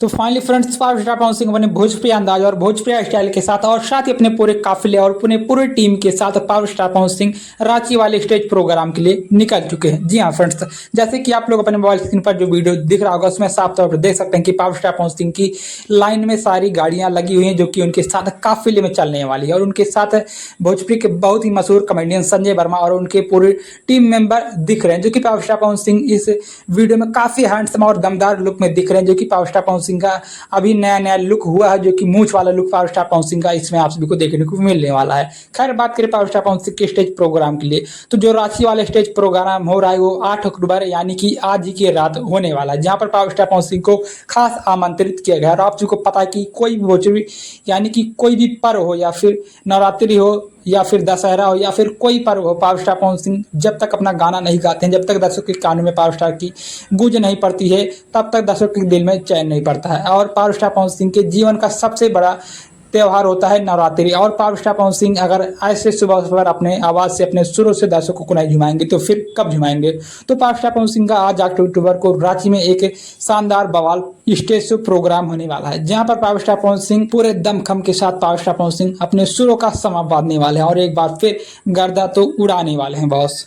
तो finally friends power star Pawan Singh अपने भोजपुरी अंदाज और भोजपुरी स्टाइल के साथ और साथ ही अपने पूरे काफिले और अपने पूरे टीम के साथ पावर स्टार पवन सिंह रांची वाले स्टेज प्रोग्राम के लिए निकल चुके हैं। जी हाँ फ्रेंड्स, जैसे कि आप लोग अपने मोबाइल स्क्रीन पर जो वीडियो दिख रहा होगा उसमें साफ तौर पर देख सकते हैं कि पावर स्टार पवन सिंह की लाइन में सारी गाड़ियां लगी हुई हैं जो कि उनके साथ काफिले में चलने वाली है। और उनके साथ भोजपुरी के बहुत ही मशहूर कॉमेडियन संजय वर्मा और उनके पूरे टीम मेंबर दिख रहे हैं, जो कि पावर स्टार पवन सिंह इस वीडियो में काफी हैंडसम और दमदार लुक में दिख रहे हैं, जो कि पावर स्टार पवन सिंह का अभी नया नया लुक हुआ है, जो कि मूंछ वाला look power star Pawan Singh का इसमें आप सभी को देखने को मिलने वाला है। खैर बात करें पावर स्टार पवन सिंह के स्टेज प्रोग्राम के लिए, तो जो रांची वाला स्टेज प्रोग्राम हो रहा है वो 8 अक्टूबर यानी कि आज ही की रात होने वाला है, जहां पर पावर स्टार पवन सिंह को खास आमंत्रित किया गया है। और आप सभी को पता है कि कोई भी भोजपुरी यानी कि कोई भी पर्व हो या फिर नवरात्रि हो या फिर दशहरा हो या फिर कोई पर्व हो, पावर स्टार पवन सिंह जब तक अपना गाना नहीं गाते हैं, जब तक दर्शकों के कानों में पावर स्टार की गूंज नहीं पड़ती है, तब तक दर्शकों के दिल में चैन नहीं पड़ता है। और पावर स्टार पवन सिंह के जीवन का सबसे बड़ा त्योहार होता है नवरात्रि। और पावर स्टार पवन सिंह अगर ऐसे सुबह सुबह अपने आवाज़ से अपने सुरों से दर्शकों को नहीं झुमाएंगे तो फिर कब झुमाएंगे। तो पावर स्टार पवन सिंह का आज 8 अक्टूबर को रांची में एक शानदार बवाल स्टेज शो प्रोग्राम होने वाला है, जहां पर पावर स्टार पवन सिंह पूरे दमखम के साथ पावर स्टार पवन सिंह अपने सुरों का समा बांधने वाले हैं और एक बार फिर गर्दा तो उड़ाने वाले हैं बॉस।